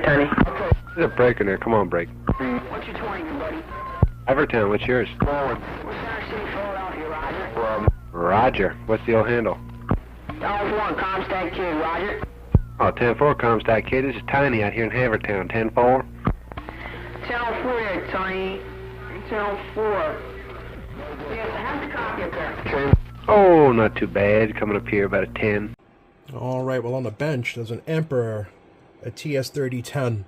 Tony. There's a break in there. Come on, break. What's your 20, buddy? Everton, what's yours? Forward. What's Center City, Philadelphia, Roger? Roger. What's the old handle? Dollar 1, Comstock Kid, Roger. Oh, 10-4, Comstock Kid. This is Tiny out here in Havertown. 10-4. 10-4 there, Tony. 10-4. Yes, I have the copy up there. Oh, not too bad. Coming up here about a 10. Alright, well on the bench there's an Emperor, a TS-3010.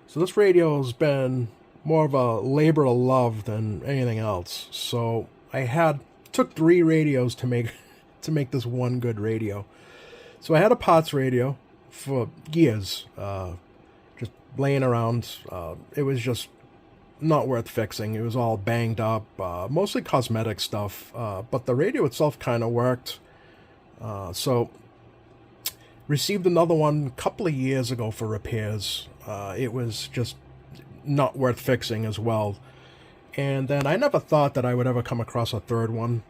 So this radio's been more of a labor of love than anything else. So I took 3 radios to make this one good radio. So I had a Potts radio for years, just laying around. It was just not worth fixing. It was all banged up, mostly cosmetic stuff, but the radio itself kind of worked. So received another one a couple of years ago for repairs. It was just not worth fixing as well. And then I never thought that I would ever come across a third one,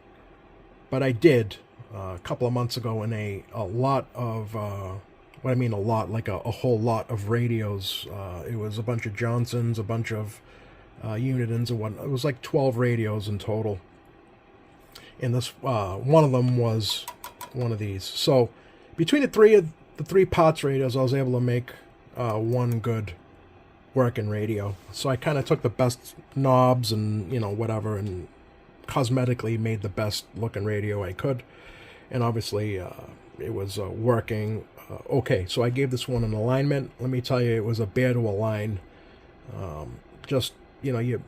but I did a couple of months ago in a lot of, what I mean a lot, like a whole lot of radios. It was a bunch of Johnsons, a bunch of Unitons and whatnot. It was like 12 radios in total. And this, one of them was one of these. So between the three Potts radios, I was able to make one good working radio. So I kind of took the best knobs and, you know, whatever, and cosmetically made the best looking radio I could. And obviously it was working okay. So I gave this one an alignment. Let me tell you, it was a bear to align. Just, you know, you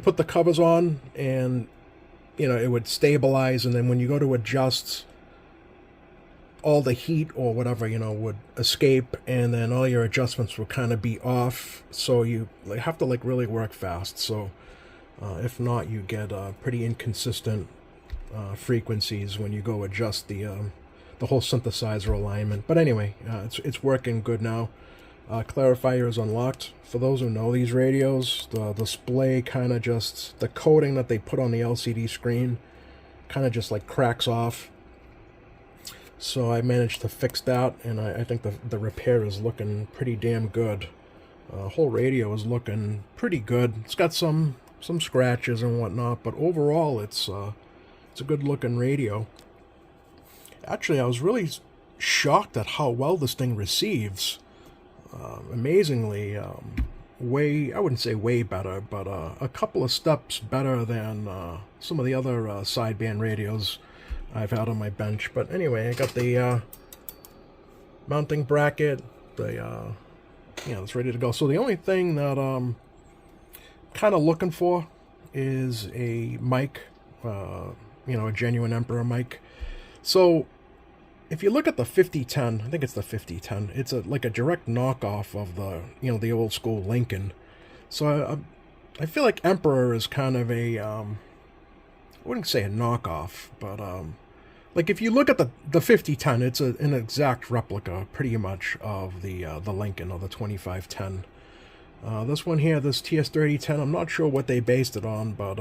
put the covers on and, you know, it would stabilize, and then when you go to adjust, all the heat or whatever, you know, would escape, and then all your adjustments will kind of be off. So you have to like really work fast. So if not, you get pretty inconsistent frequencies when you go adjust the whole synthesizer alignment. But anyway, it's working good now. Clarifier is unlocked. For those who know these radios, the display kind of just, the coating that they put on the LCD screen kind of just like cracks off. So I managed to fix that, and I think the repair is looking pretty damn good. Whole radio is looking pretty good. It's got some scratches and whatnot, but overall it's a good looking radio. Actually, I was really shocked at how well this thing receives. Amazingly, I wouldn't say way better, but a couple of steps better than some of the other sideband radios I've had on my bench. But anyway, I got the mounting bracket, it's ready to go. So the only thing that I'm kind of looking for is a mic, a genuine Emperor mic. So if you look at the 5010, I think it's the 5010, it's like a direct knockoff of the old school Lincoln. So I feel like Emperor is kind of a, I wouldn't say a knockoff, but like if you look at the 5010, it's an exact replica pretty much of the Lincoln, or the 2510. This one here, this TS-3010, I'm not sure what they based it on, but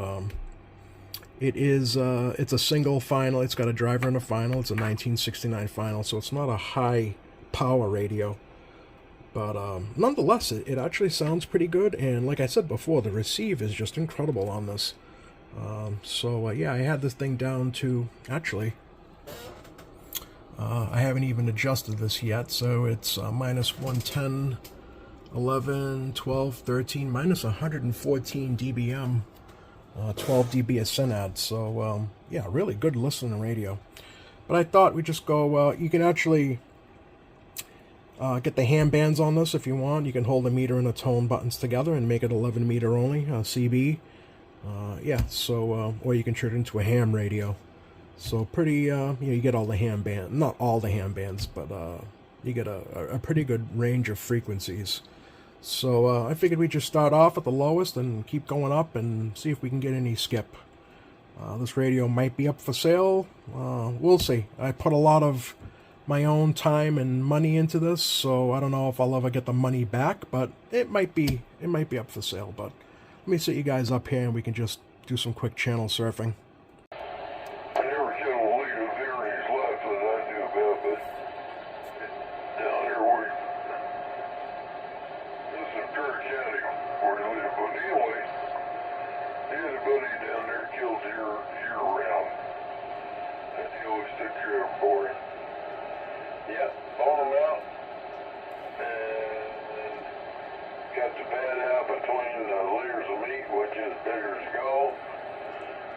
it's a single final. It's got a driver and a final. It's a 1969 final, so it's not a high power radio. But nonetheless, it actually sounds pretty good. And like I said before, the receive is just incredible on this. Yeah, I had this thing down to, actually, I haven't even adjusted this yet. So it's minus 110, 11, 12, 13, minus 114 dBm. 12 dB of synad, so yeah, really good listening radio. But I thought we'd just go, you can actually get the ham bands on this if you want. You can hold the meter and the tone buttons together and make it 11 meter only, CB. Yeah, so, or you can turn it into a ham radio. So pretty, you get all the ham bands, not all the ham bands, but you get a pretty good range of frequencies. So I figured we'd just start off at the lowest and keep going up and see if we can get any skip. This radio might be up for sale. We'll see. I put a lot of my own time and money into this, so I don't know if I'll ever get the money back, but it might be up for sale. But let me set you guys up here and we can just do some quick channel surfing. I never get a look at theories left that I knew about, but down here Carter County, where he lived. But anyway, he had a buddy down there killed year round. And he always took care of him for him. Yeah, bought him out. And got the bed out between the layers of meat, which is bigger skull.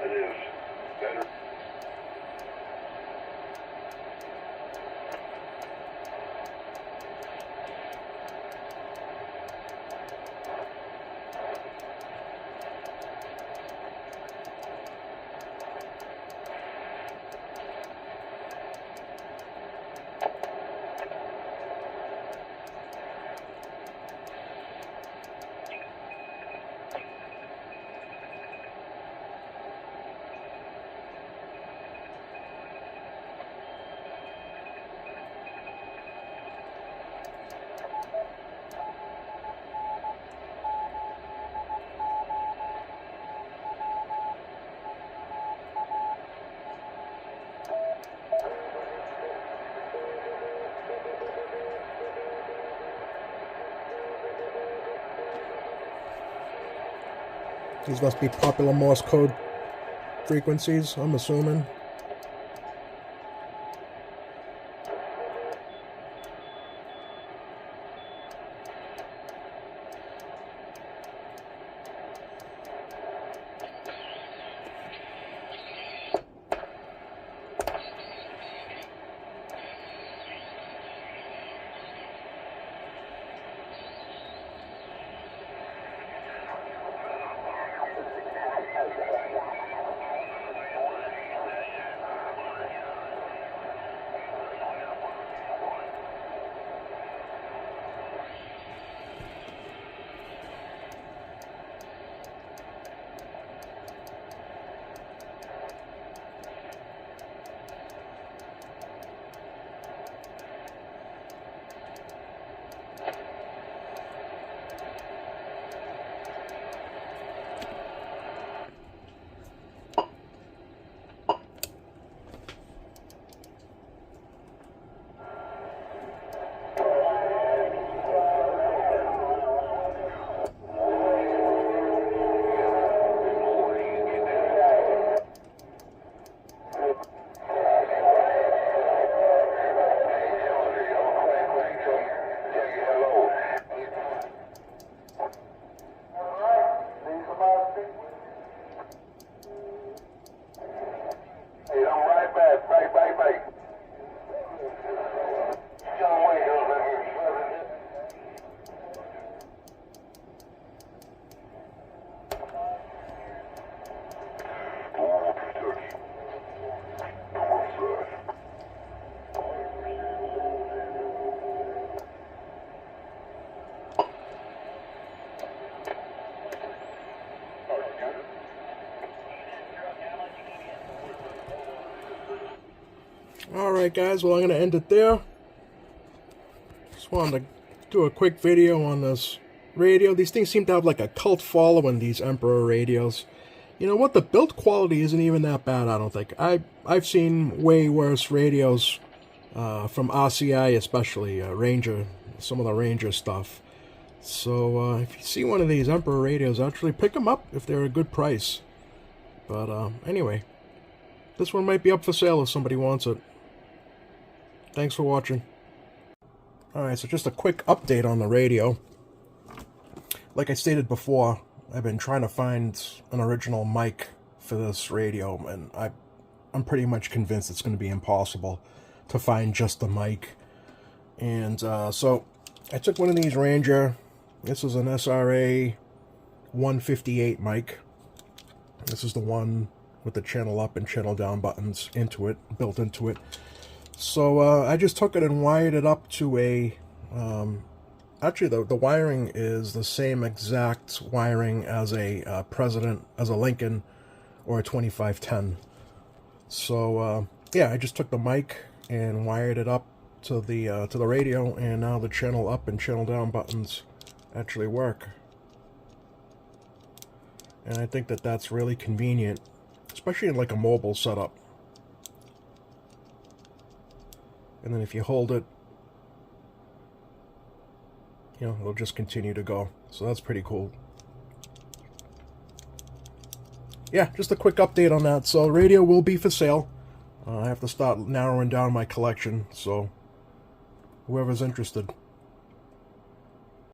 It is better. These must be popular Morse code frequencies, I'm assuming. Alright guys, well I'm going to end it there. Just wanted to do a quick video on this radio. These things seem to have like a cult following, these Emperor radios. You know what, the build quality isn't even that bad, I don't think. I've seen way worse radios from RCI, especially Ranger, some of the Ranger stuff. So if you see one of these Emperor radios, actually pick them up if they're a good price. But anyway, this one might be up for sale if somebody wants it. Thanks for watching. Alright, so just a quick update on the radio. Like I stated before, I've been trying to find an original mic for this radio, and I'm pretty much convinced it's going to be impossible to find just the mic. And so I took one of these Ranger. This is an SRA 158 mic. This is the one with the channel up and channel down buttons built into it. So I just took it and wired it up to a, actually the wiring is the same exact wiring as a Lincoln or a 2510. So yeah, I just took the mic and wired it up to the radio, and now the channel up and channel down buttons actually work. And I think that that's really convenient, especially in like a mobile setup. And then if you hold it you know, it'll just continue to go. So that's pretty cool. Yeah, just a quick update on that. So the radio will be for sale. I have to start narrowing down my collection, so whoever's interested.